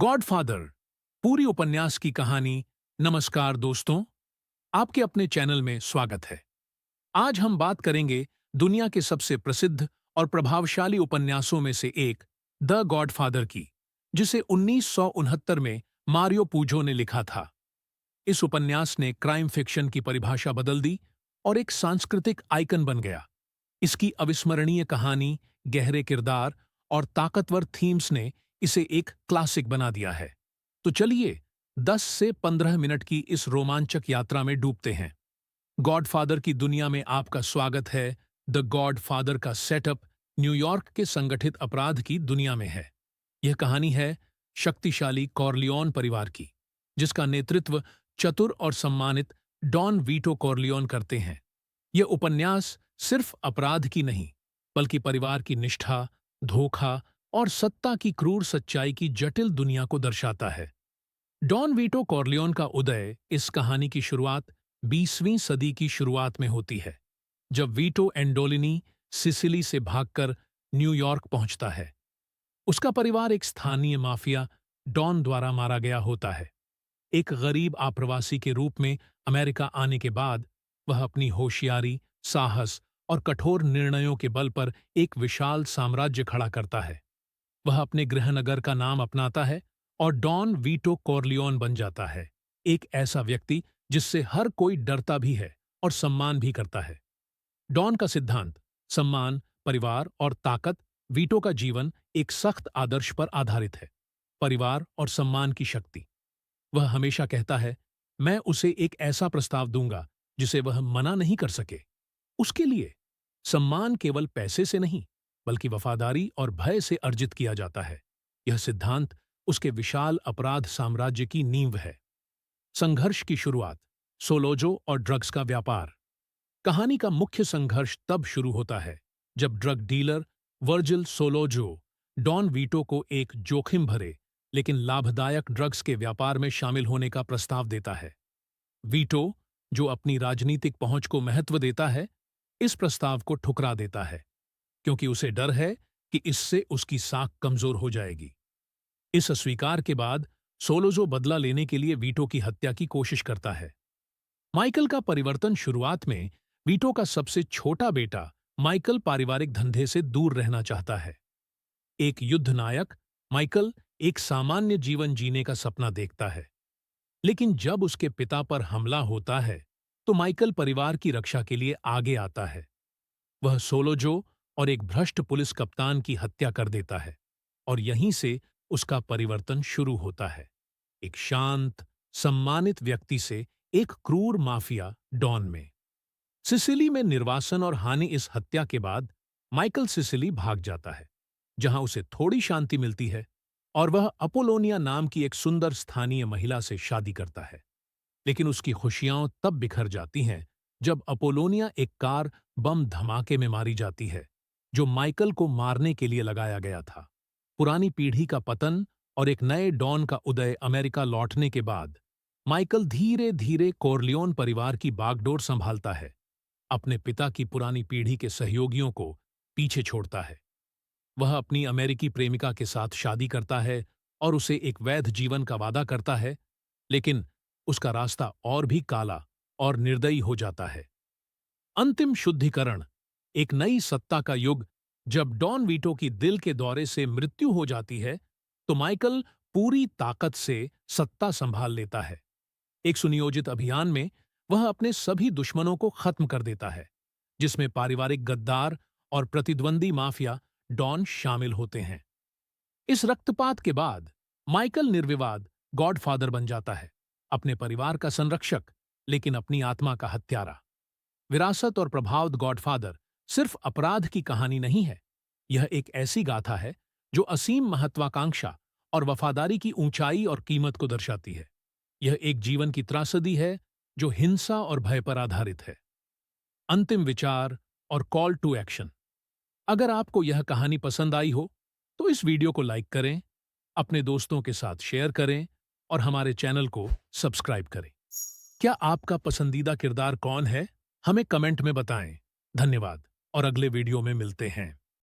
Godfather पूरी उपन्यास की कहानी। नमस्कार दोस्तों, आपके अपने चैनल में स्वागत है। आज हम बात करेंगे दुनिया के सबसे प्रसिद्ध और प्रभावशाली उपन्यासों में से एक, द गॉडफादर की, जिसे 1969 में मारियो पूजो ने लिखा था। इस उपन्यास ने क्राइम फिक्शन की परिभाषा बदल दी और एक सांस्कृतिक आइकन बन गया। इसकी अविस्मरणीय कहानी, गहरे किरदार और ताकतवर थीम्स ने इसे एक क्लासिक बना दिया है। तो चलिए 10 से 15 मिनट की इस रोमांचक यात्रा में डूबते हैं। गॉडफादर की दुनिया में आपका स्वागत है। द गॉडफादर का सेटअप न्यूयॉर्क के संगठित अपराध की दुनिया में है। यह कहानी है शक्तिशाली कॉर्लियोन परिवार की, जिसका नेतृत्व चतुर और सम्मानित डॉन वीटो कॉर्लियोन करते हैं। यह उपन्यास सिर्फ अपराध की नहीं, बल्कि परिवार की निष्ठा, धोखा और सत्ता की क्रूर सच्चाई की जटिल दुनिया को दर्शाता है। डॉन वीटो कॉर्लियोन का उदय इस कहानी की शुरुआत 20वीं सदी की शुरुआत में होती है, जब वीटो एंडोलिनी सिसिली से भागकर न्यूयॉर्क पहुंचता है। उसका परिवार एक स्थानीय माफिया डॉन द्वारा मारा गया होता है। एक गरीब आप्रवासी के रूप में अमेरिका आने के बाद वह अपनी होशियारी, साहस और कठोर निर्णयों के बल पर एक विशाल साम्राज्य खड़ा करता है। वह अपने गृहनगर का नाम अपनाता है और डॉन वीटो कॉर्लियोन बन जाता है, एक ऐसा व्यक्ति जिससे हर कोई डरता भी है और सम्मान भी करता है। डॉन का सिद्धांत, सम्मान, परिवार और ताकत। वीटो का जीवन एक सख्त आदर्श पर आधारित है, परिवार और सम्मान की शक्ति। वह हमेशा कहता है, मैं उसे एक ऐसा प्रस्ताव दूंगा जिसे वह मना नहीं कर सके। उसके लिए सम्मान केवल पैसे से नहीं, बल्कि वफादारी और भय से अर्जित किया जाता है। यह सिद्धांत उसके विशाल अपराध साम्राज्य की नींव है। संघर्ष की शुरुआत, सोलोजो और ड्रग्स का व्यापार। कहानी का मुख्य संघर्ष तब शुरू होता है जब drug dealer Virgil Sollozzo Don Vito को एक जोखिम भरे लेकिन लाभदायक ड्रग्स के व्यापार में शामिल होने का प्रस्ताव देता है। वीटो, जो अपनी राजनीतिक पहुंच को महत्व देता है, इस प्रस्ताव को ठुकरा देता है, क्योंकि उसे डर है कि इससे उसकी साख कमजोर हो जाएगी। इस अस्वीकार के बाद सोलोजो बदला लेने के लिए वीटो की हत्या की कोशिश करता है। माइकल का परिवर्तन। शुरुआत में वीटो का सबसे छोटा बेटा माइकल पारिवारिक धंधे से दूर रहना चाहता है। एक युद्ध नायक, माइकल एक सामान्य जीवन जीने का सपना देखता है। लेकिन जब उसके पिता पर हमला होता है, तो माइकल परिवार की रक्षा के लिए आगे आता है। वह सोलोजो और एक भ्रष्ट पुलिस कप्तान की हत्या कर देता है, और यहीं से उसका परिवर्तन शुरू होता है। एक शांत, सम्मानित व्यक्ति से एक क्रूर माफिया डॉन में। सिसिली में निर्वासन और हानि। इस हत्या के बाद माइकल सिसिली भाग जाता है, जहां उसे थोड़ी शांति मिलती है, और वह अपोलोनिया नाम की एक सुंदर स्थानीय महिला से शादी करता है। लेकिन उसकी खुशियां तब बिखर जाती हैं जब अपोलोनिया एक कार बम धमाके में मारी जाती है, जो माइकल को मारने के लिए लगाया गया था। पुरानी पीढ़ी का पतन और एक नए डॉन का उदय। अमेरिका लौटने के बाद माइकल धीरे धीरे कॉर्लियोन परिवार की बागडोर संभालता है, अपने पिता की पुरानी पीढ़ी के सहयोगियों को पीछे छोड़ता है। वह अपनी अमेरिकी प्रेमिका के साथ शादी करता है और उसे एक वैध जीवन का वादा करता है, लेकिन उसका रास्ता और भी काला और निर्दयी हो जाता है। अंतिम शुद्धिकरण, एक नई सत्ता का युग। जब डॉन वीटो की दिल के दौरे से मृत्यु हो जाती है, तो माइकल पूरी ताकत से सत्ता संभाल लेता है। एक सुनियोजित अभियान में वह अपने सभी दुश्मनों को खत्म कर देता है, जिसमें पारिवारिक गद्दार और प्रतिद्वंदी माफिया डॉन शामिल होते हैं। इस रक्तपात के बाद माइकल निर्विवाद गॉडफादर बन जाता है, अपने परिवार का संरक्षक, लेकिन अपनी आत्मा का हत्यारा। विरासत और प्रभाव। गॉडफादर सिर्फ अपराध की कहानी नहीं है, यह एक ऐसी गाथा है जो असीम महत्वाकांक्षा और वफादारी की ऊंचाई और कीमत को दर्शाती है। यह एक जीवन की त्रासदी है जो हिंसा और भय पर आधारित है। अंतिम विचार और कॉल टू एक्शन। अगर आपको यह कहानी पसंद आई हो, तो इस वीडियो को लाइक करें, अपने दोस्तों के साथ शेयर करें और हमारे चैनल को सब्सक्राइब करें। क्या आपका पसंदीदा किरदार कौन है? हमें कमेंट में बताएं। धन्यवाद और अगले वीडियो में मिलते हैं।